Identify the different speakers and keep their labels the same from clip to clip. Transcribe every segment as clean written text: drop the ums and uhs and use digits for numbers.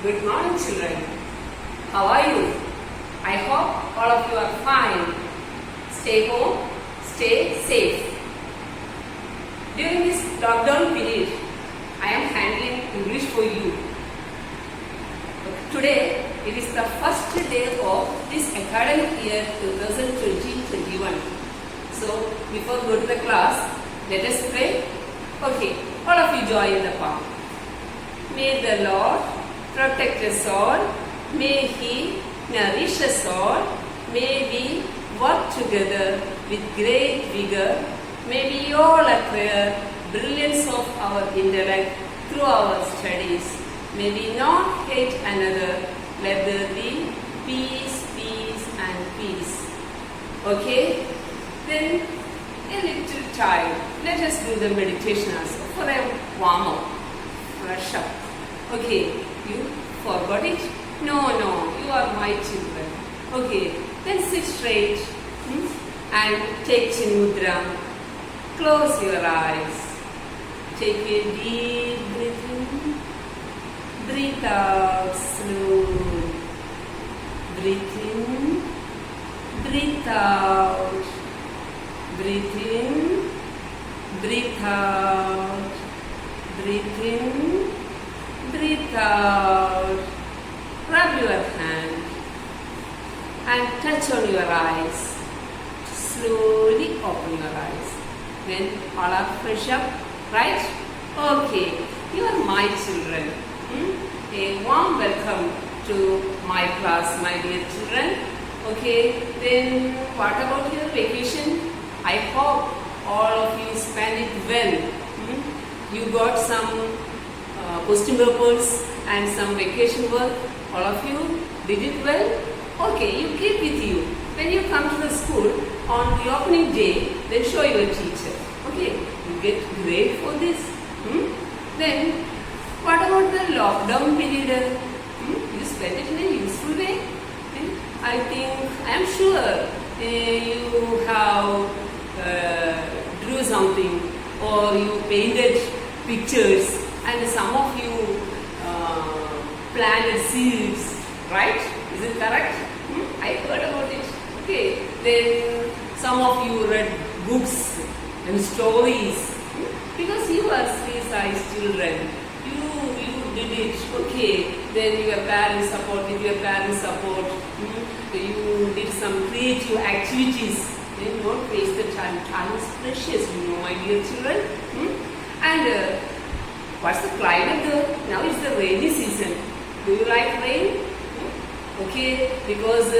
Speaker 1: Good morning, children. How are you? I hope all of you are fine. Stay home, stay safe. During this lockdown period, I am handling English for you. Today, it is the first day of this academic year 2020-21. So, before go to the class, let us pray. Okay, all of you join the palm. May the Lord protect us all. May He nourish us all. May we work together with great vigor. May we all acquire brilliance of our intellect through our studies. May we not hate another. Let there be peace, peace and peace. Okay? Then a little time. Let us do the meditation also for a warm up. Fresh up. Okay, you forgot it? No, you are my children. Okay, then sit straight and take Chin Mudra. Close your eyes. Take a deep breath in. Breathe out slowly. Breathe in. Breathe out. Breathe in. Breathe out. Breathe in. Breathe out. Rub your hand and touch on your eyes. Slowly open your eyes. Then all are fresh up, right? Okay, you are my children. A warm welcome to my class, my dear children. Okay, then what about your vacation? I hope all of you spend it well. You got some question papers and some vacation work. All of you did it well? Okay, you keep with you. When you come to the school on the opening day, then show your teacher. Okay, you get grade for this. Then, what about the lockdown period? You spent it in a useful way? I am sure you have drew something or you painted pictures and some of you planted seeds, right? Is it correct? I heard about it. Okay. Then some of you read books and stories because you are three-sized children. You did it. Okay. Then your parents support. With your parents support, you did some creative activities. Then don't waste the time. Time is precious, my dear children. And what's the climate there? Now it's the rainy season. Do you like rain? Okay, because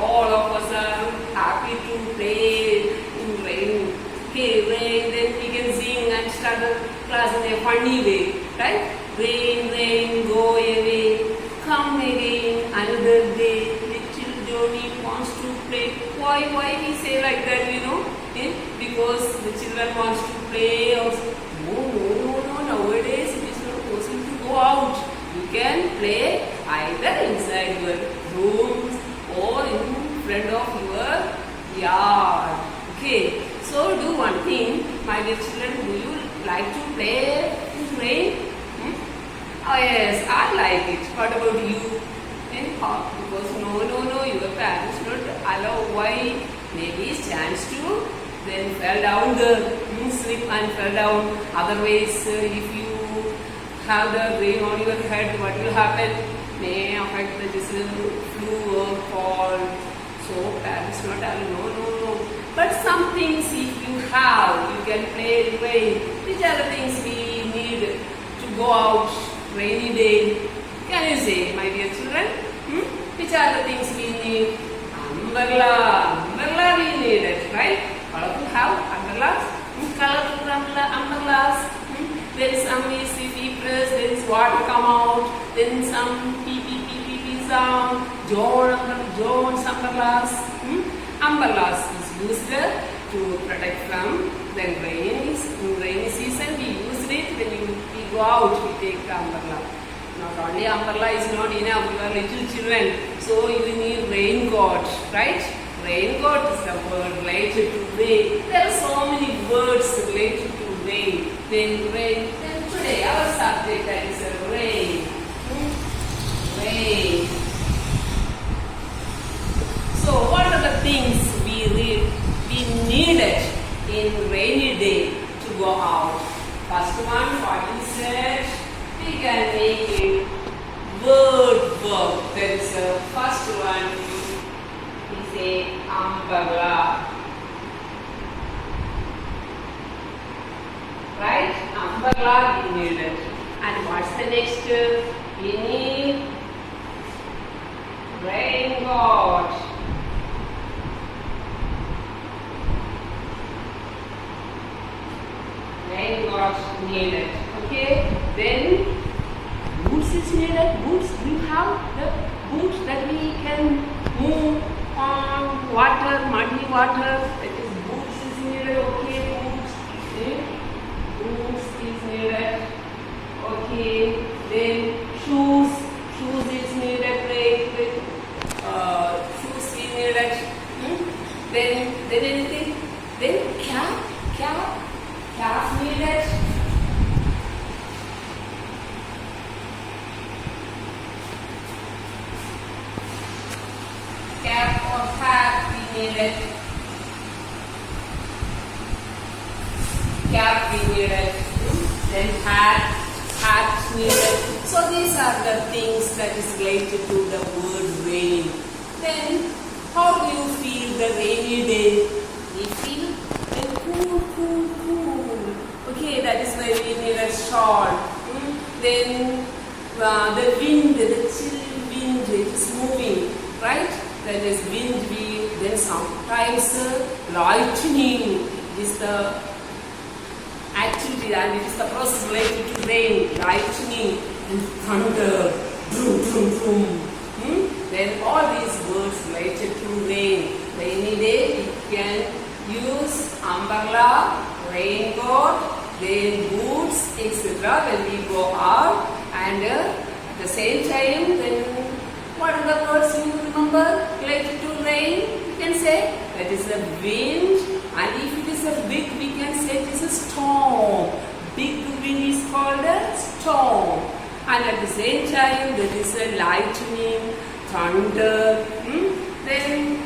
Speaker 1: all of us are happy to play in rain. Okay, rain, then we can sing and start the class in a funny way, right? Rain, rain, go away, come again, another day. Little Johnny wants to play. Why we say like that, Because the children wants to play also. No, nowadays it is not possible to go out. You can play either inside your rooms or in front of your yard. Okay, so do one thing, my dear children. Do you like to play in rain? Oh yes, I like it. What about you? Because no, your parents don't allow. Why? Maybe chance to then fell down the slip and fell down. Otherwise, if you have the rain on your head, what will happen? May affect the flu or cold. So parents not allow. No. But some things if you have, you can play in rain. Which are the things we need to go out rainy day? Can you say, my dear children? Which are the things we need? Umbrella we need it, right? All of you have umbrellas? Colorful umbrellas. Then some is if we press, there is water come out. Then some pee sound. Jones umbrellas. Umbrellas is used to protect from the rain. In rainy season we use it. When we go out, we take the umbrella. Not only umbrella is not enough. You are little children, so you need raincoat, right? Raincoat is the word related to rain. There are so many words related to rain. Then today our subject that is rain. verb. There is a first one is a umbrella. Right? Umbrella we need it. And what's the next? We need raincoat. Raincoat needed. Okay? Then boots is needed. Boots, we have the boots that we can move on water, muddy water. That is boots is needed. Okay, boots. Boots is needed. Okay. Then shoes. Shoes is needed. Shoes is needed. Then anything. Then cap. Cap needed. Cap or hat we needed. Cap we needed. Then hat needed. So these are the things that is related to the word rain. Then how do you feel the rainy day? We feel cool. Okay, that is why we need a shawl. Then the wind, the chill wind, it is moving, right? That is wind. Then sometimes lightning is the activity and it is the process related to rain, lightning and thunder, boom. Then all these words related to rain. Rainy day we can use umbrella, raincoat, then boots, etc. when we go out. And at the same time, then what are the words you remember related to rain? You can say that is a wind, and if it is a big, we can say it is a storm. Big wind is called a storm. And at the same time, there is a lightning, thunder. Then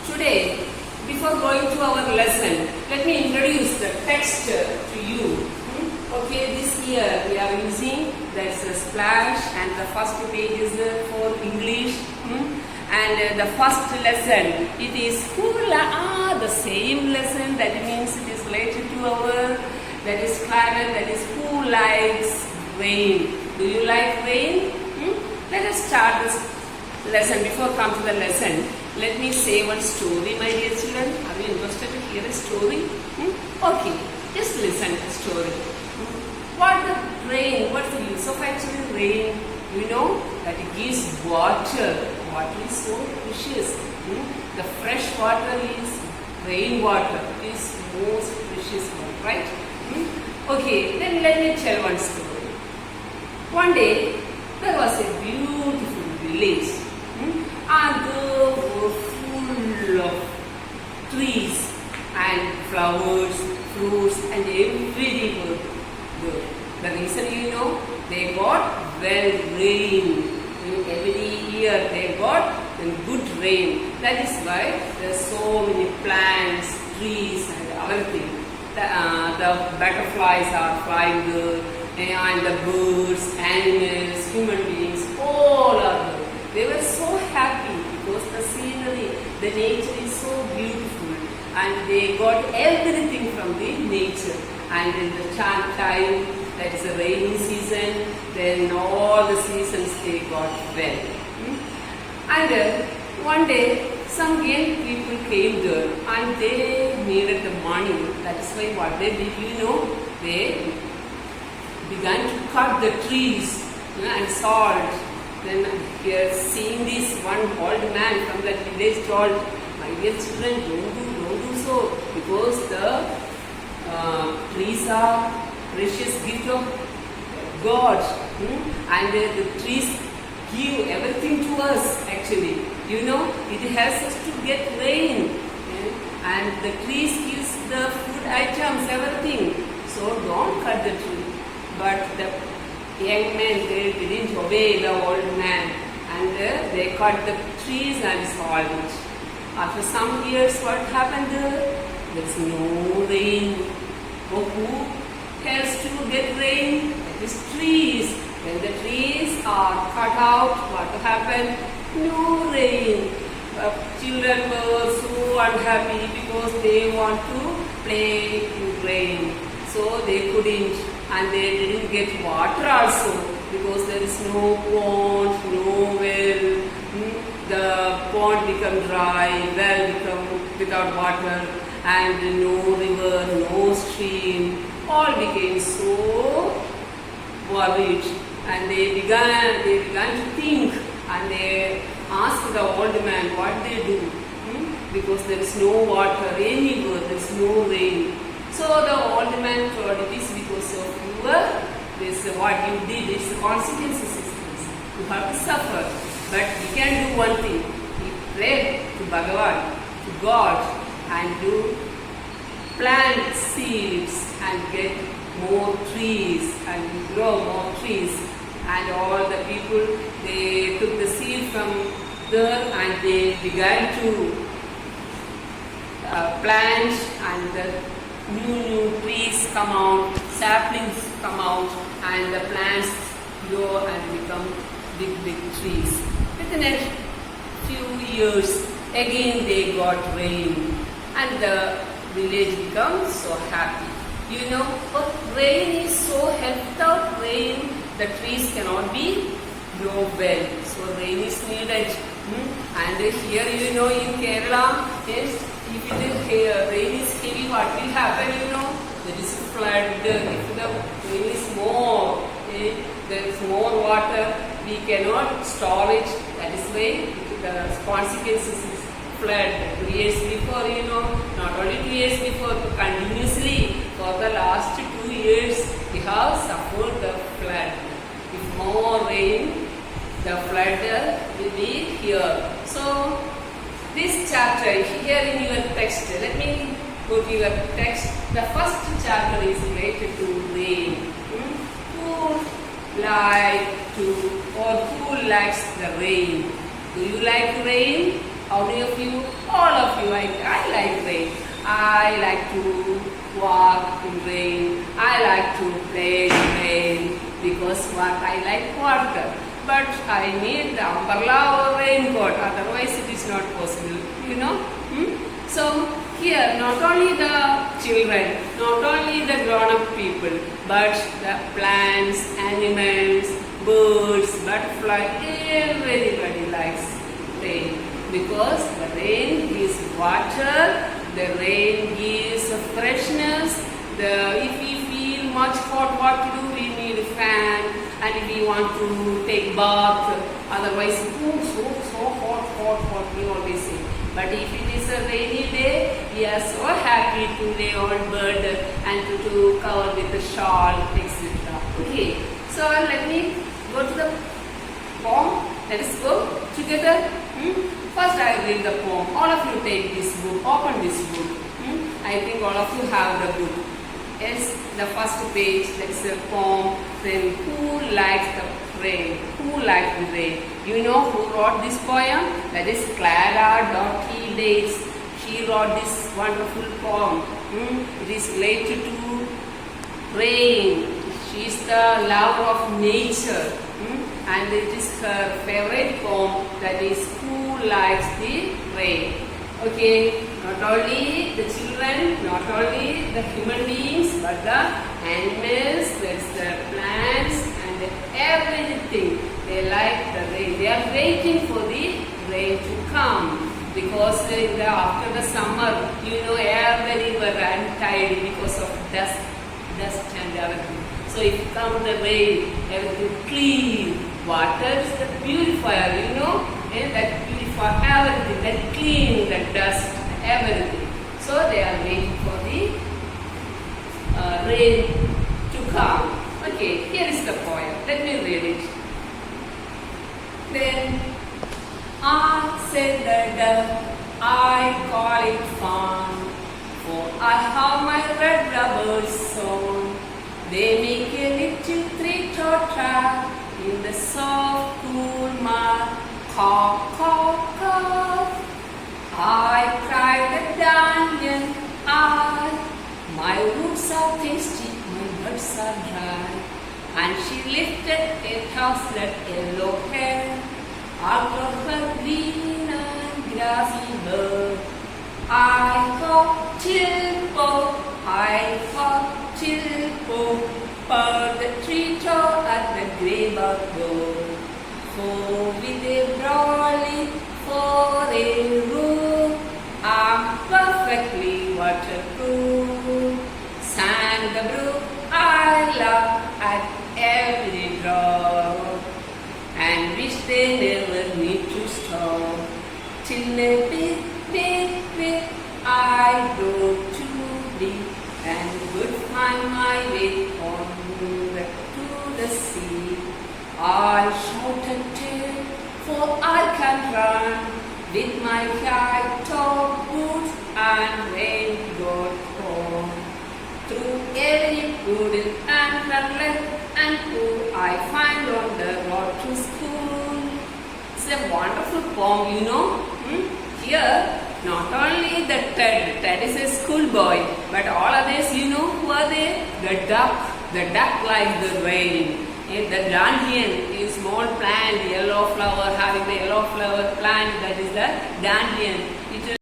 Speaker 1: today, before going to our lesson, let me introduce the text to you. Okay, this year we are using, there's a splash, and the first page is for English. And the first lesson, it is the same lesson. That means it is related to our, that is climate, that is who likes rain. Do you like rain? Let us start this lesson. Before come to the lesson, let me say one story, my dear children. Are you interested to hear a story? Okay, just listen to the story. What the rain, what's the use of actually rain? You know that it gives water. Water is so precious. The fresh water is rainwater. It is most precious one, right? Okay, then let me tell one story. One day, there was a beautiful village. And there were full of trees and flowers, fruits, and everything were good. The reason you know, they got rain. Every year they got good rain. That is why there are so many plants, trees, and everything. The butterflies are flying there, and the birds, animals, human beings, all are there. They were so happy because the scenery, the nature is so beautiful, and they got everything from the nature. And in the time, that is a rainy season, then all the seasons they got well. And one day, some young people came there and they needed the money. That is why what they did, they began to cut the trees and salt. Then here seeing this, one old man from that village told, my dear children, don't do so, because the trees are precious gift of God, and the trees give everything to us actually. It helps us to get rain, and the trees gives the food items, everything. So don't cut the tree. But the young men, they didn't obey the old man, and they cut the trees and soiled it. After some years, what happened? There's no rain. So who helps to get rain? It is trees. When the trees are are cut out, what happened? No rain. Children were so unhappy because they want to play in rain. So they couldn't, and they didn't get water also because there is no pond, no well. The pond become dry, well become without water, and no river, no stream. All became so worried, and they began to think, and they asked the old man what they do, because there is no water anywhere, there is no rain. So the old man told, it is because of this what you did, it's the consequences is this. You have to suffer. But we can do one thing. We pray to Bhagavan, to God, and do plant seeds and get more trees and grow more trees. And all the people, they took the seed from there and they began to plant, and the new trees come out, saplings come out, and the plants grow and become big trees. Within a few years, again they got rain, and the village becomes so happy. You know, but rain is so helped. Without rain, the trees cannot be grow well. So rain is needed. And here, you know, in Kerala, yes, if the rain is heavy, what will happen? You know, there is a flood. If the rain is more, there is more water, we cannot store it. That is why the consequences is flood. 2 years before, you know, not only 2 years before, continuously for the last 2 years, we have suffered the flood. If more rain, the flood will be here. So, this chapter here in your text, let me go to your text. The first chapter is related to rain. Who likes the rain? Do you like rain? How many of you? All of you. I like rain. I like to walk in rain. I like to play in rain because I like water. But I need the umbrella or raincoat, otherwise it is not possible, you know. So here, not only the children, not only the grown-up people, but the plants, animals, birds, butterflies, everybody likes rain. Because the rain gives water, the rain gives freshness. If we feel much hot, what to do? We need a fan. And if we want to take bath, otherwise, so hot, we always say. But if it is a rainy day, we are so happy to lay on bed and to cover with a shawl, etc. Okay, so let me go to the poem. Let us go together. First I will read the poem. All of you take this book, open this book. I think all of you have the book. Yes, the first page, that is a poem. Then who likes the rain? Who likes the rain? You know who wrote this poem? That is Clara Doty Dates. She wrote this wonderful poem. It is related to rain. She is the lover of nature. And it is her favorite poem, that is Who Likes the Rain. Okay, not only the children, not only the human beings, but the animals, that's the plants and everything. They like the rain. They are waiting for the rain to come. Because after the summer, you know, everybody were untidy because of dust and everything. So if come the rain, everything clean. Water is the purifier, you know, and that purifies everything, that clean the dust, everything. So they are waiting for the rain to come. Okay, here is the poem. Let me read it. Then I said the dove, I call it fun, for I have my red rubber song. They make a little three-tot in the soft cool mud. Caw, caw, caw. I cried the dungeon, my roots are tasty, my buds are dry. and she lifted a tousled yellow hair out of her green and grassy bed. I hop, chilpo, I hop, chilpo, purred the tree-top at the grey-bark door. For with a brolly for a roof, I'm perfectly waterproof. Sang the brook, I laugh at every drop, and wish they never need to stop. Till a big, big, big, I go to deep and would find my way on to the sea. I shouted till, for I can run with my high-top boots and raincoat on. Through every puddle and runlet and pool I find on the road to school. It's a wonderful poem, you know. Here, not only the Ted is a schoolboy, but all others, you know, who are they? The duck like the rain. The dandian is small plant, yellow flower, having the yellow flower plant, that is the dandian. It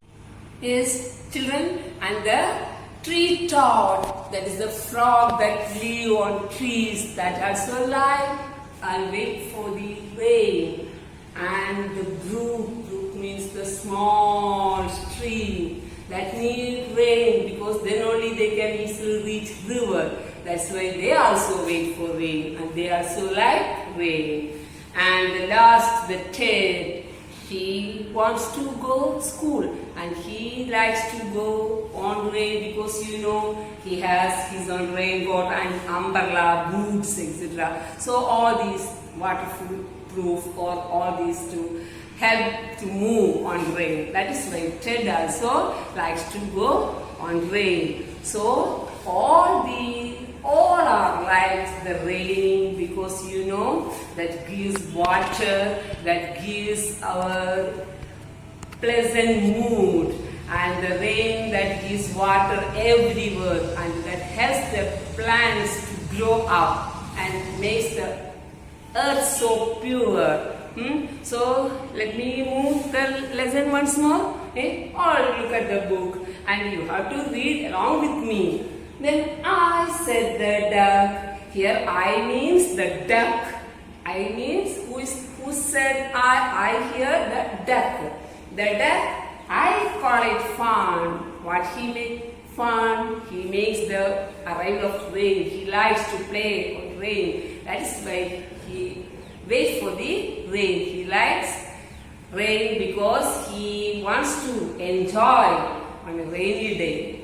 Speaker 1: is children, and the tree toad, that is the frog that live on trees, that also lie and wait for the rain. And the brook means the small stream that need rain, because then only they can easily reach river. That's why they also wait for rain, and they also like rain. And the last, the Ted, he wants to go school, and he likes to go on rain, because you know he has his own raincoat and umbrella, boots, etc. So all these waterproof or all these to help to move on rain. That is why Ted also likes to go on rain. So all our lives the rain, because you know that gives water, that gives our pleasant mood, and the rain that gives water everywhere, and that helps the plants to grow up and makes the earth so pure. So let me move the lesson once more. Or look at the book, and you have to read along with me. Then I said the duck. Here I means the duck. I means who said I hear the duck. The duck, I call it fun. What he makes fun, he makes the arrival of rain. He likes to play on rain. That is why he waits for the rain. He likes rain because he wants to enjoy on a rainy day.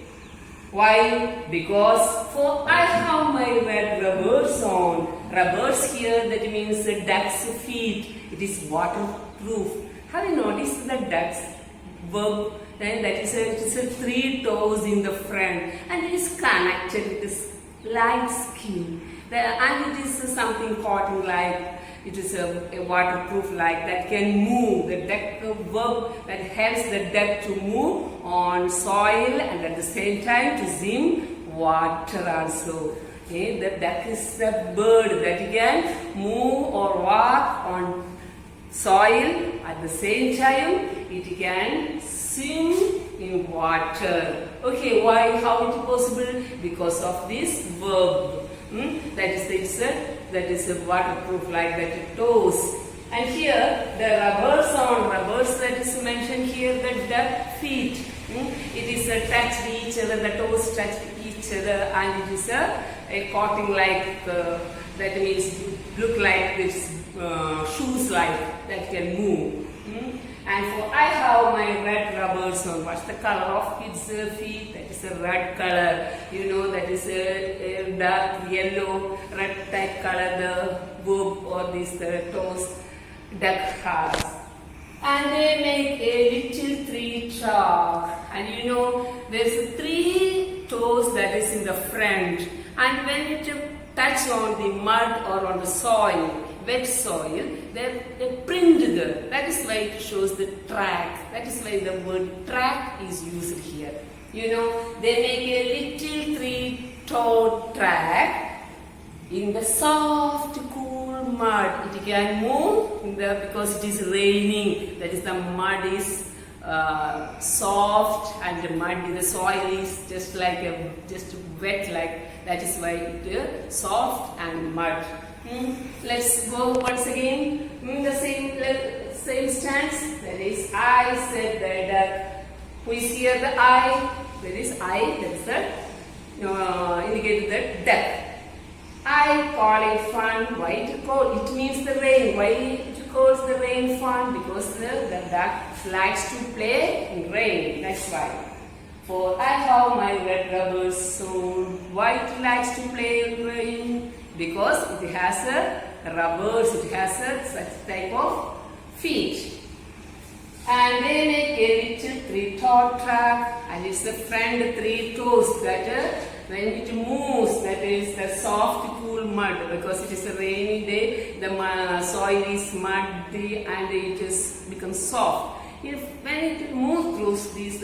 Speaker 1: Why? Because for I have my red rubbers on. Rubbers here, that means the duck's feet. It is waterproof. Have you noticed the duck's verb? Then that is it is a 3 toes in the front, and it is connected with this light skin. And it is something cotton like. It is a waterproof like that can move. The duck verb that helps the duck to move on soil and at the same time to swim water also. The duck is a bird that can move or walk on soil, at the same time it can swim in water. Okay, why? How it is possible? Because of this verb. That is a waterproof like that it toes. And here the rubbers that is mentioned here, the duck feet. It is touched each other, the toes touch each other, and it is a coating like that means look like this shoes like that can move. And for I have my red rubbers on. What's the color of its feet? That is a red color. You know that is a dark yellow, red type color. The verb or this toes duck has. And they make a little 3 chalk. And you know there's 3 toes that is in the front. And when it touch on the mud or on the soil, wet soil, they print there. That is why it shows the track. That is why the word track is used here. You know, they make a little 3-toed track in the soft, cool mud. It can move because it is raining. That is, the mud is soft and the mud, the soil is just wet, like that is why it is soft and mud. Let's go once again in the same stance. That is, I said the duck. Who is here? The I. There is I. That is the indicating the duck. I call it fun. Why it called? It means the rain. Why it calls the rain fun? Because the duck likes to play in rain. That's why. For I have my red rubber soon. Why it likes to play in rain? Because it has a rubbers. It has a such type of feet. And they make a little three-toed track, and it's the front three toes that when it moves, that is the soft, cool mud, because it is a rainy day, the soil is muddy and it is becomes soft. When it moves through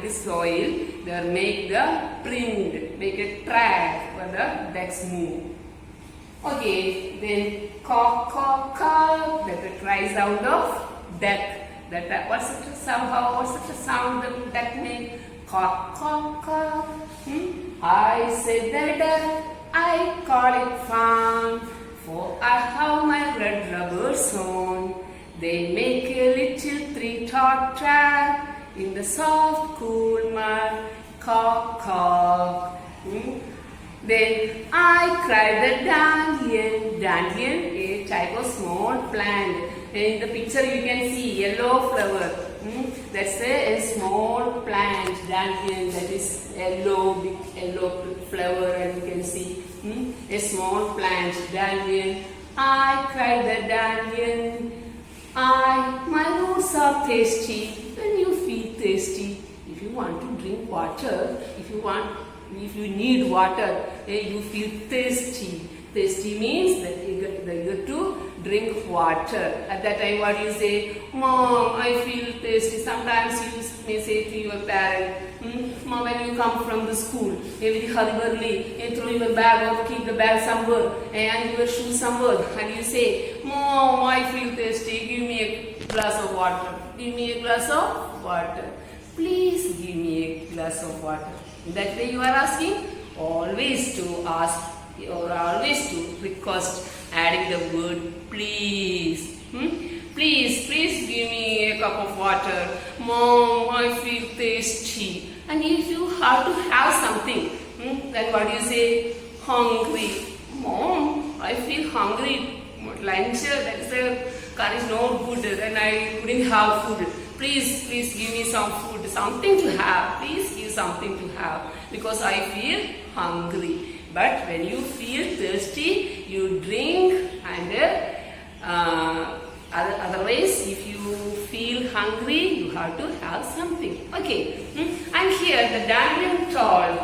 Speaker 1: this soil, they make the print, make a track where the ducks move. Okay, then caw, caw, caw, that cries out of duck. What's the sound that duck make? Caw, caw, caw. I said the duck, I call it fun, for I have my red rubbers on. They make a little three-toed track in the soft, cool mud. Caw, caw. Then I cried the dandelion. Dandelion, a type of small plant. In the picture you can see yellow flower. That's a small plant, dandelion, that is yellow, big yellow flower, and you can see a small plant, dandelion. I cried the dandelion. My roots are thirsty. When you feel thirsty, if you want to drink water, if you need water, you feel thirsty. Thirsty means that you get to drink water. At that time, what you say? Mom, I feel thirsty. Sometimes you may say to your parent, Mom, when you come from the school, very hurriedly, you throw your bag or keep the bag somewhere and your shoes somewhere, and you say, Mom, I feel thirsty. Give me a glass of water. Give me a glass of water. Please give me a glass of water. In that way you are asking, always to ask or always to request, adding the word please. Please give me a cup of water. Mom, I feel thirsty. And if you have to have something, then what do you say? Hungry. Mom, I feel hungry. Lunch, that is the car is not good and I couldn't have food. Please give me some food, something to have. Please give something to have because I feel hungry. But when you feel thirsty, you drink, and otherwise, if you feel hungry, you have to have something. Okay, and here the dandelion told,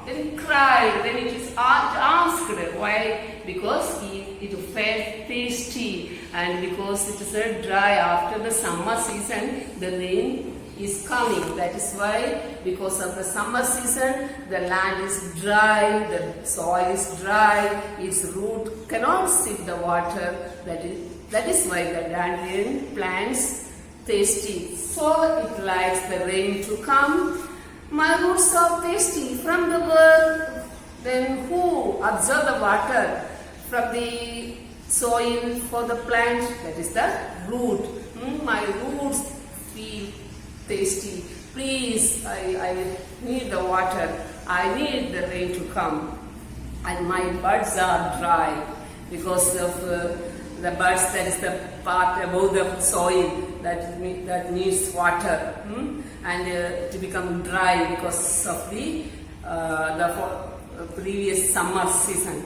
Speaker 1: then cried, then it is asked why? Because it felt thirsty, and because it is dry after the summer season, the rain is coming. That is why, because of the summer season, the land is dry, the soil is dry, its root cannot sip the water. That is why the dandelion plants thirsty. So it likes the rain to come. My roots are thirsty from the birth. Then who absorb the water from the soil for the plant? That is the root. My roots feel thirsty. Please, I need the water. I need the rain to come. And my buds are dry because of the buds, that is the part above the soil that needs water, and to become dry because of the previous summer season.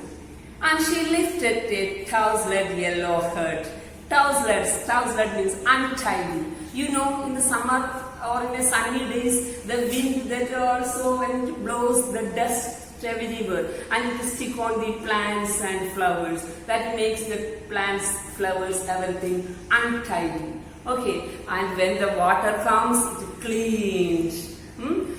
Speaker 1: And she lifted a tousled yellow head. Tousled means untidy. You know, in the summer or in the sunny days, the wind that also when it blows, the dust everywhere, and it stick on the plants and flowers. That makes the plants, flowers, everything untidy. Okay, and when the water comes, it cleans.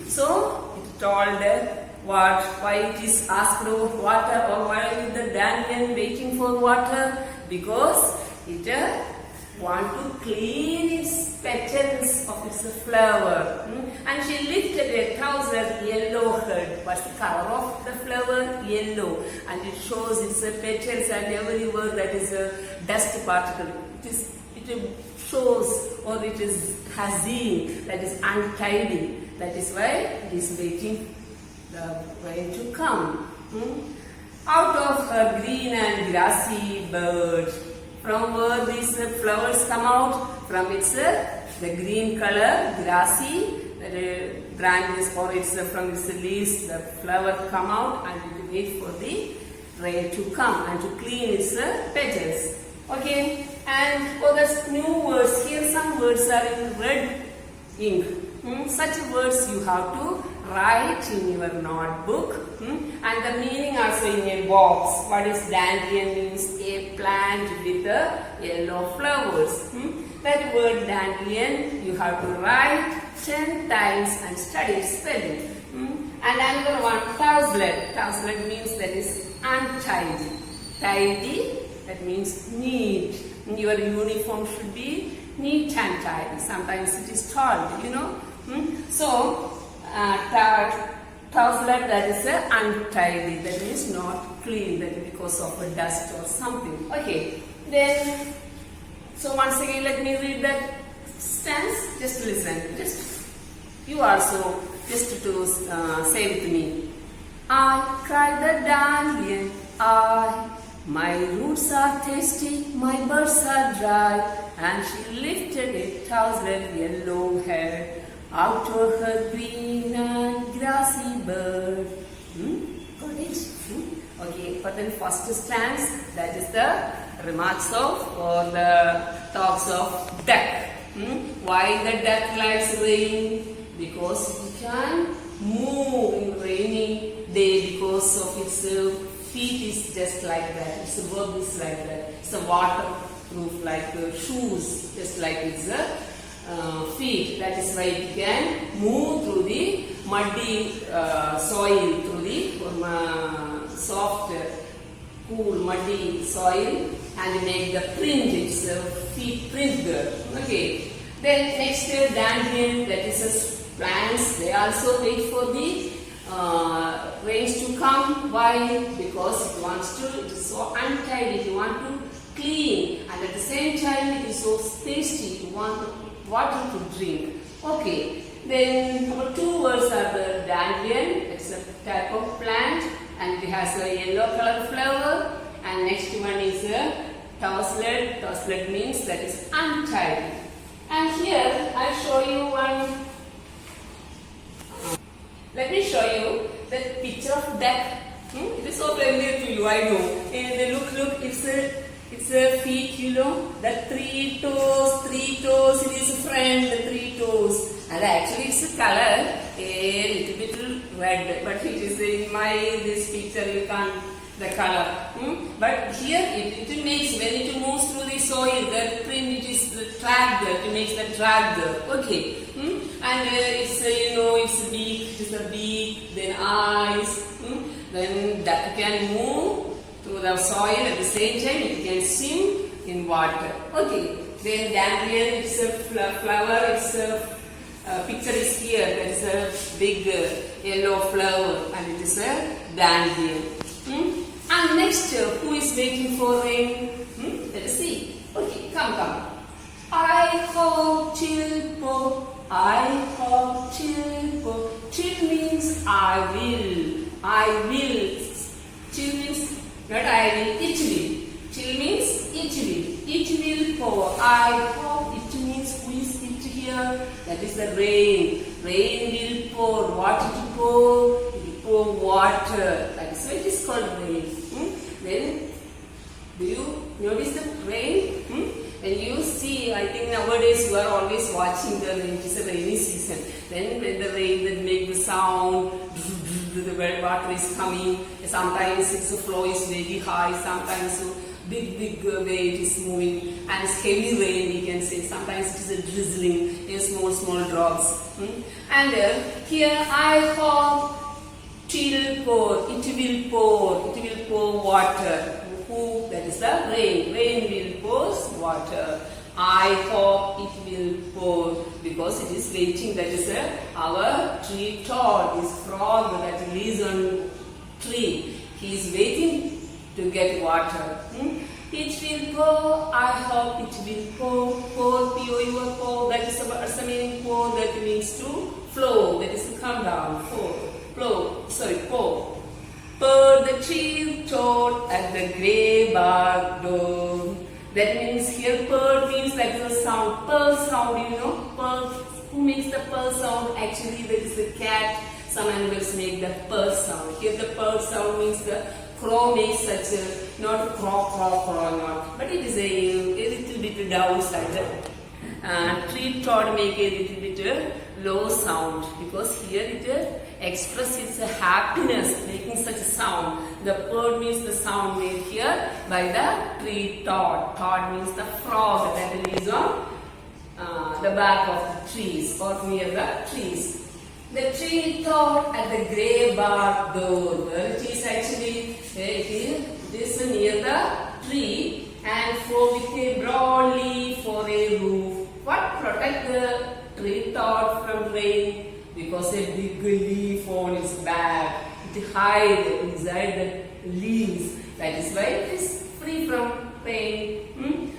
Speaker 1: So it told her, what? Why it is asked for water, or why is the dandelion waiting for water? Because it want to clean its petals of its flower. And she lifted a trouser yellow head. What's the color of the flower? Yellow. And it shows its petals and everywhere that is a dust particle. It shows, or it has seen, that is untidy. That is why it is waiting the rain to come. Out of her green and grassy bed. From where these flowers come out? From its the green color, grassy branches, or from its leaves, the flower come out and it wait for the rain to come and to clean its petals. Okay, and for the new words, here some words are in red ink. Such words you have to write in your notebook, and the meaning also in a box. What is dandelion? Means a plant with yellow flowers. That word dandelion you have to write 10 times and study spelling. And another one, touslet. Touslet means that is untidy. Tidy, that means neat. Your uniform should be neat and tidy. Sometimes it is tall, you know. So, touslet, that is untidy, that means not clean, that is because of a dust or something. Okay, then, so once again let me read that stance. Just listen, you also, just to say with me. I cried the dandelion, my roots are thirsty, my buds are dry, and she lifted a touslet yellow hair out of her green and grassy bed. Got it? Okay, but then first stance, that is the remarks of, or the talks of duck. Why the duck likes rain? Because it can move in rainy day because of its feet is just like that. Its verb is like that. It's a waterproof, like shoes, just like its feet. That is why it can move through the muddy soil, through the soft, cool, muddy soil, and make the print, its feet print there. Okay. Then next dandelion, that is plants. They also wait for the rains to come. Why? Because it wants to. It is so untidy. It wants to clean, and at the same time it is so thirsty. It wants water to drink. Okay. Then number 2 words are the dandelion. It's a type of plant, and it has a yellow color flower. And next one is a touslet. Touslet means that is untidy. And here I show you one. Let me show you the picture of duck. It is so familiar to you, I know. And look, it's a feet, you know, the 3 toes, it is a friend, the 3 toes. And actually it's a color, a little bit red, but it is in this picture you can't, the color. But here it makes, when it moves through the soil, the print, it is tracked there, it makes the track there. Okay. And it's, it's beak, it is a beak, then eyes, then that can move through the soil, at the same time it can swim in water. Okay, then dandelion, it's a flower, it's a picture is here, there is a big yellow flower, and it is a dandelion. And next, who is waiting for rain? Let us see. Okay, come. I hope chilpo. I hope chilpo. Chill means I will. Chill means not I will, it will. Chill means it will. It will pour. I hope, it means who is it here? That is the rain. Rain will pour. What it will pour? It will pour water. That is why it is called rain. Then, do you notice the rain? When you see, I think nowadays you are always watching the rain. It is a rainy season. Then when the rain that make the sound, the water is coming. Sometimes its flow is very high. Sometimes big way it is moving. And it's heavy rain, we can say. Sometimes it is a drizzling, small drops. And here I hope will pour, it will pour water. Who? That is the rain. Rain will pour water. I hope it will pour because it is waiting. That is our tree toad, this frog that lives on tree. He is waiting to get water. It will pour. I hope it will pour. Pour, P-O-U-R, pour. That is the meaning. Pour. That means to flow. That is to come down. Pour. Pour the tree toad at the grey bark door. That means here purr means like the sound. Purr sound, you know. Purr. Who makes the purr sound? Actually, that is the cat. Some animals make the purr sound. Here the purr sound means the crow makes such a, not crow, not. But it is a little bit downside. Tree toad make a little bit low sound because here it expresses its happiness making such a sound. The purr means the sound made here by the tree toad. Toad means the frog that lives on the back of the trees or near the trees. The tree toad at the grey bark door. Well, it is actually it is near the tree and with a broad leaf for a roof. What protect the tree toad from rain? Because a big leaf on its back, it hides inside the leaves. That is why it is free from rain.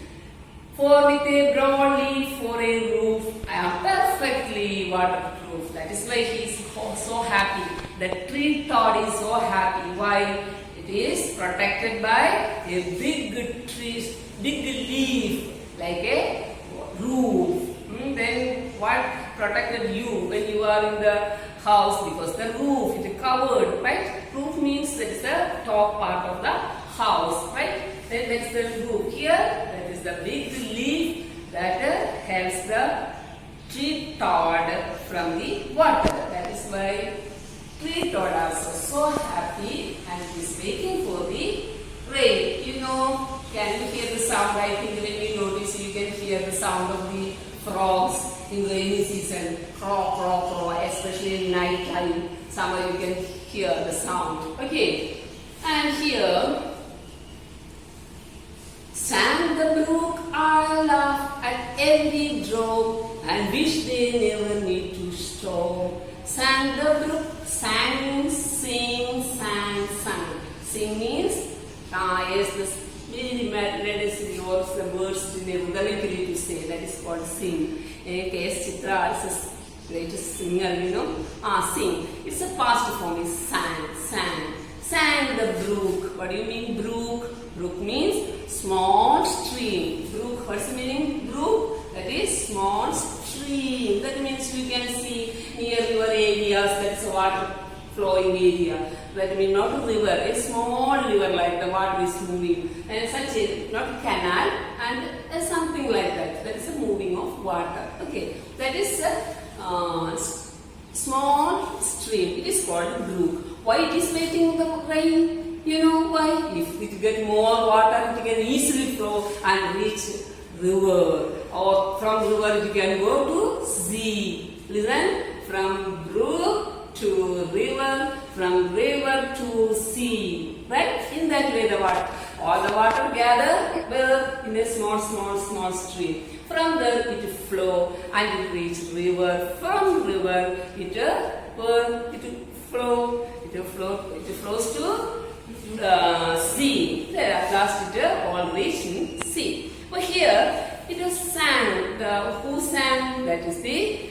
Speaker 1: For with a broad leaf for a roof, I am perfectly waterproof. That is why he is so happy. The tree toad is so happy. Why? It is protected by a big tree, big leaf like a roof. Then what protected you when you are in the house? Because the roof it is covered, right? Roof means that is the top part of the house, right? Then that's the roof. Here that is the big leaf that helps the tree toad from the water. That is why tree toad are so happy and is waiting for the rain. You know, can you hear the sound? I think when you notice you can hear the sound of the frogs in the rainy season. Crow, especially in night time. Somewhere you can hear the sound. Okay, and here sang the brook, I laugh at every drop and wish they never need to stop. Sang the brook, sang, sing, sang. Sing means, yes, this really medicine or the words in the Udanakiri to say, that is called sing. K.S. Chitra is a greatest singer, you know. Sing. It's a past form, is sang. Sang the brook. What do you mean brook? Brook means small stream. Brook, what's the meaning? Brook, that is small stream. That means you can see near your areas, that's a water flowing area. That means not a river, a small river like the water is moving. And such a, not canal, and something like that. That is a moving of water. Okay, that is a small stream. It is called brook. Why it is waiting the rain? You know why? If it get more water, it can easily flow and reach river. Or from river, it can go to sea. Listen, from brook to river, from river to sea. Right? In that way, the water, all the water gather in a small stream. From there, it flow and it reach river. From river, it flows to sea. Then at last it all reached in sea. But here it is sang. Who sang? That is the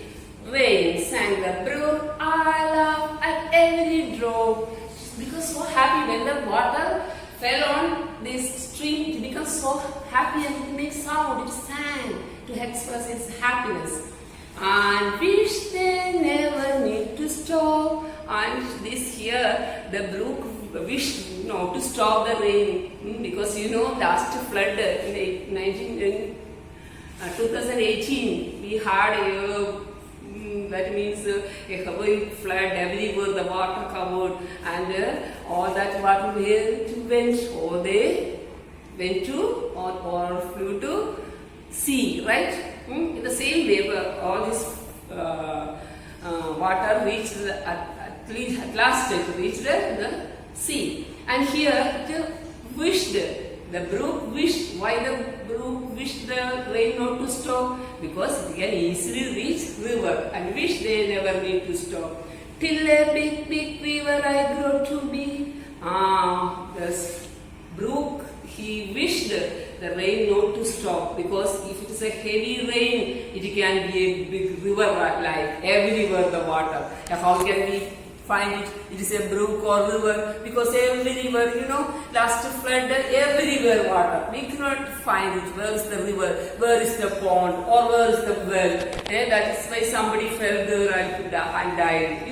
Speaker 1: rain. Sang the brook. I laugh at every drop. Because so happy when the water fell on this stream, it becomes so happy and it makes sound. It sang to express its happiness. And wish they never need to stop. And this here, the brook wish to stop the rain because you know last flood in 2018 we had that means a heavy flood everywhere, the water covered, and all that water went to or flew to sea, right? In the same way, all this water reached at at last it reached the sea. And here it wished, the brook wished. Why the brook wished the rain not to stop? Because it can easily reach river and wish they never need to stop. Till a big, big river I grow to be. The brook, he wished the rain not to stop, because if it is a heavy rain, it can be a big river, like everywhere the water. How can we find it? It is a brook or river, because every river, last flood, everywhere water. We cannot find it. Where is the river? Where is the pond? Or where is the well? That is why somebody fell there and died.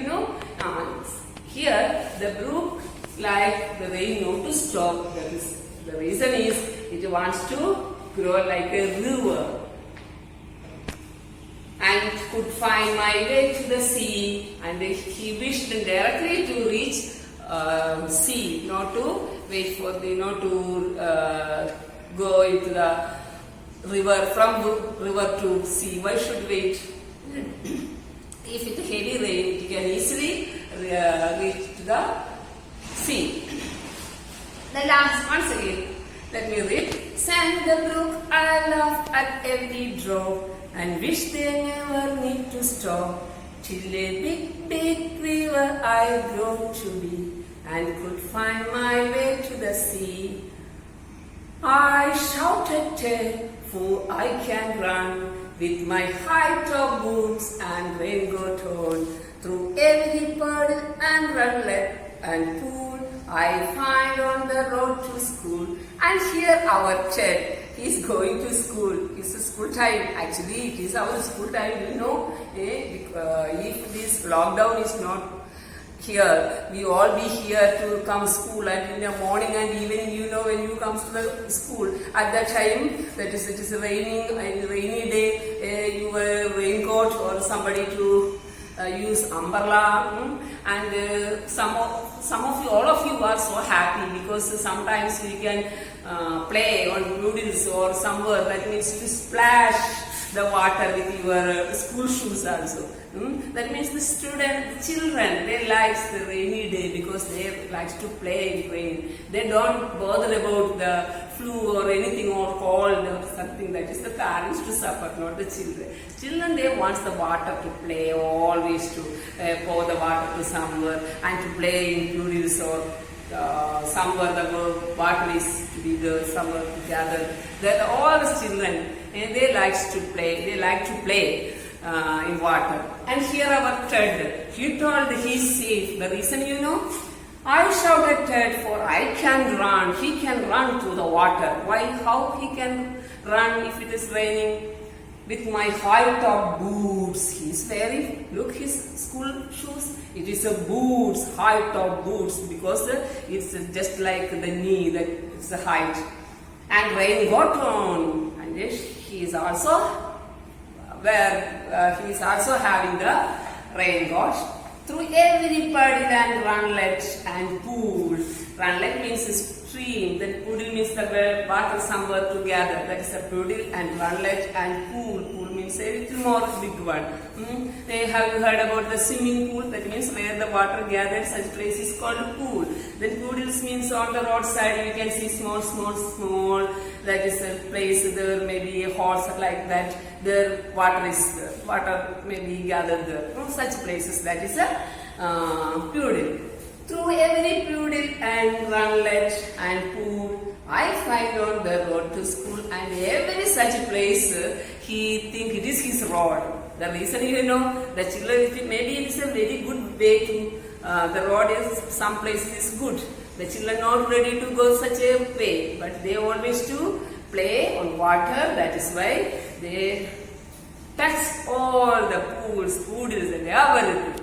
Speaker 1: Here the brook like the rain not to stop. That is the reason is it wants to grow like a river, and could find my way to the sea, and he wished directly to reach sea, not to wait for not to go into the river, from river to sea. Why should wait? If it's heavy rain, it can easily reach to the sea. The last, once again, let me read. Sang the brook, I laughed at every drop, and wish they never need to stop, till a big, big river I grow to be, and could find my way to the sea. I shouted, for I can run, with my high-top boots and raincoat on, through every puddle and runlet and pool I find on the road to school. And here our child is going to school. It's a school time. Actually, it is our school time. If this lockdown is not here, we all be here to come school, and in the morning and evening, when you come to the school, at that time, it is raining, and rainy day, you wear raincoat or somebody to use umbrella, and some of you, all of you are so happy, because sometimes you can play on noodles or somewhere. That means to splash the water with your school shoes also. That means the children, they like the rainy day, because they like to play in rain. They don't bother about the flu or anything, or cold or something. That is the parents to suffer, not the children. Children, they want the water to play, always to pour the water to somewhere and to play in noodles or somewhere the water is to be there, somewhere to gather. That all the children, they like to play. They like to play in water. And here our Ted, he told he's safe. The reason I shouted Ted, for I can run. He can run to the water. Why? How he can run if it is raining? With my high-top boots. He's wearing, look, his school shoes. It is a boots, high-top boots, because it's just like the knee, that it's the height. And raincoat on. And he is also he is also having the raincoat. Through every puddle and runlet and pool. Runlet means a stream, then pool means the water somewhere together. That is a puddle and runlet and pool. Pool means a little more big one. They have heard about the swimming pool. That means where the water gathers. Such place is called a pool. Then poodles means on the roadside you can see small. That is a place there, maybe a horse like that. There water may be gathered there. Such places, that is a poodle. Through every poodle and runlet and pool, I find on the road to school, and every such place he think it is his road. The reason the children, maybe it is a very good way to, the road is, some places is good. The children not ready to go such a way, but they always to play on water. That is why they touch all the pools, poodles and everything.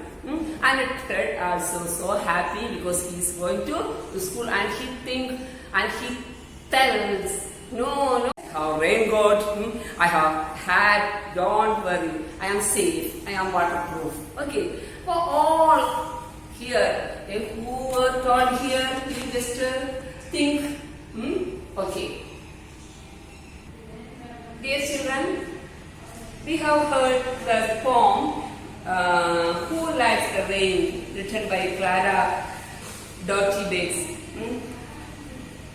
Speaker 1: And Ted also so happy, because he is going to school, and he tells, no, how raincoat, I have had, don't worry, I am safe, I am waterproof. Okay, for all here, whoever told here, you just think, okay. Dear children, we have heard the poem, Who Likes the Rain? written by Clara Doughty Bates.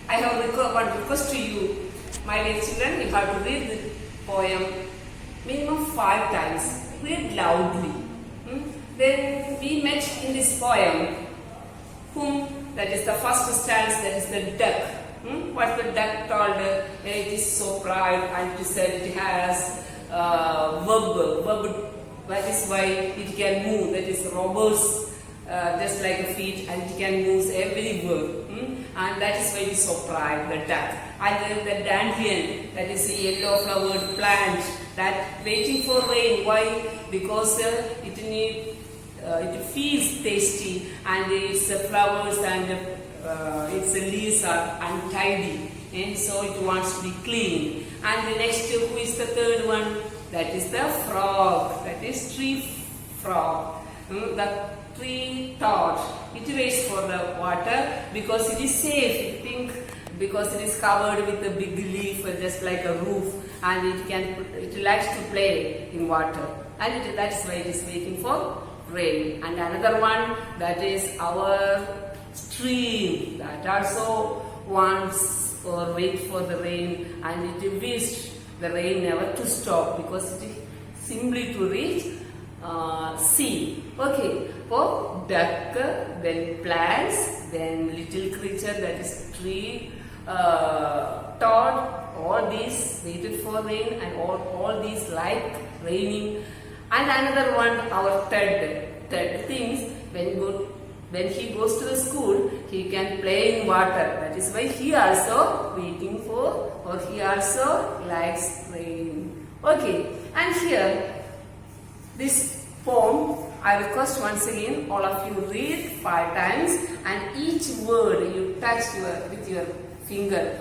Speaker 1: I have one request to you, my dear children. You have to read the poem minimum 5 times. Read loudly. Then we met in this poem whom, that is the first stanza, that is the duck. What the duck told, it is so proud, and it said it has verb, that is why it can move, that is robust, just like a feet, and it can move every verb. And that is why it is so proud, the duck. And then the dandelion, that is a yellow flowered plant that waiting for rain. Why? Because it feels tasty, and its flowers and its leaves are untidy, and so it wants to be clean. And the next, who is the third one? That is the frog, that is tree frog. The tree thought it waits for the water because it is safe. Think because it is covered with a big leaf, just like a roof, and it likes to play in water, and that is why it is waiting for rain. And another one, that is our stream, that also wants or wait for the rain, and it wished the rain never to stop because it is simply to reach sea. Okay, so duck, then plants, then little creature, that is tree, toad, all these waited for rain, and all these like raining. And another one, our third things, when he goes to the school, he can play in water. That is why he also waiting for, or he also likes rain. Okay, and here, this poem, I request once again, all of you read 5 times, and each word you touch with your finger.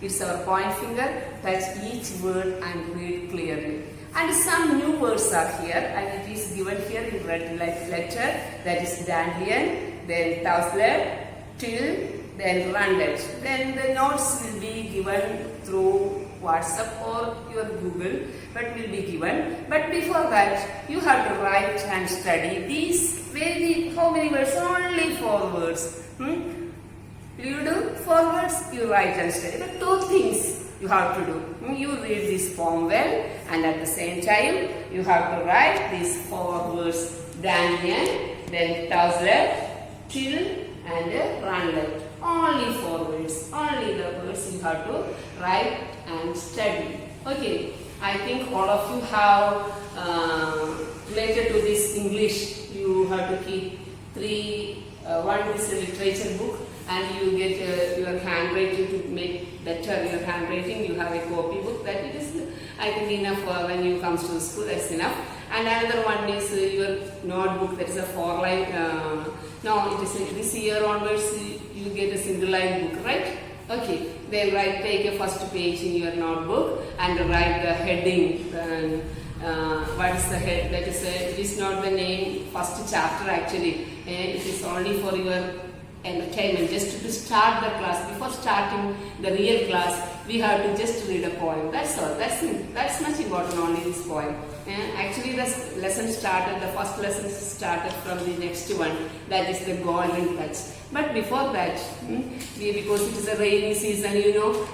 Speaker 1: It's our point finger. Touch each word and read clearly. And some new words are here, and it is given here in red letter, that is dandelion, then touslet, till, then runlet. Then the notes will be given through WhatsApp or your Google, but will be given. But before that, you have to write and study these how many words? Only 4 words. You do 4 words, you write and study. But 2 things you have to do. You read this poem well, and at the same time you have to write these 4 words: dandelion, then touslet, till, and runlet. Only 4 words. Only the words you have to write and study. Okay, I think all of you have related to this English. You have to keep 3. One is a literature book, and you get your handwriting to make better your handwriting. You have a copy book, that it is, I think, enough when you come to school. That's enough. And another one is your notebook, that is a 4-line. No, it is this year onwards you get a single line book, right? Okay, then take a first page in your notebook and write the heading. What is the head? That is it is not the name first chapter actually. It is only for your entertainment, just to start the class. Before starting the real class, we have to just read a poem. That's all. That's much important, only this poem. Actually, the lesson started, the first lesson started from the next one, that is the golden touch. But before that, because it is a rainy season,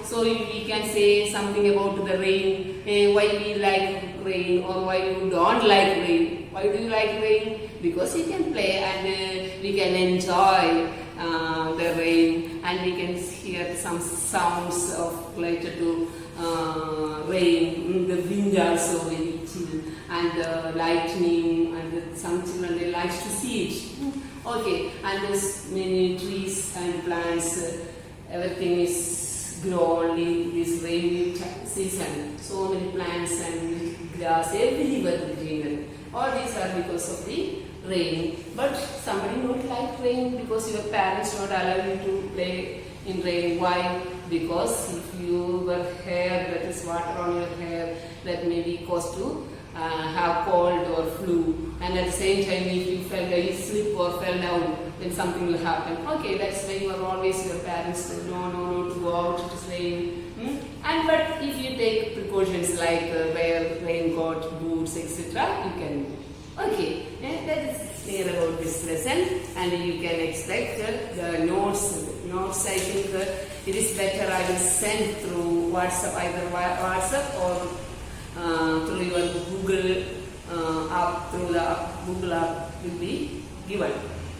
Speaker 1: so we can say something about the rain, why we like rain or why you don't like rain. Why do you like rain? Because you can play and we can enjoy the rain, and we can hear some sounds of related to rain. The wind also very chill, and the lightning, and some children they like to see it. Okay, and there's many trees and plants. Everything is grow only this rainy season. So many plants and grass everywhere greenery. All these are because of the rain. But somebody don't like rain because your parents don't allow you to play in rain. Why? Because if your hair, that is water on your hair, that may be cause to have cold or flu, and at the same time if you slip or fell down, then something will happen. Okay, that's why you are always, your parents say no to go out, it is rain. And but if you take precautions like wear raincoat, boots, etc., you can. Okay, that is near about this lesson, and you can expect the notes. Notes, I think it is better I will send through WhatsApp, either WhatsApp or through your Google app, through the Google app will be given.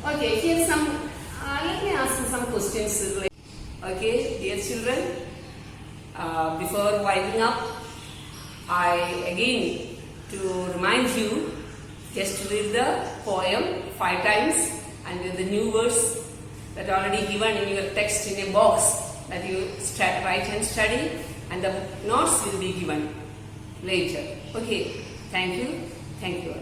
Speaker 1: Okay, here some, let me ask you some questions. Okay, dear children, before winding up, I again to remind you, just read the poem 5 times and with the new words that are already given in your text in a box that you write and study, and the notes will be given later. Okay, thank you. Thank you.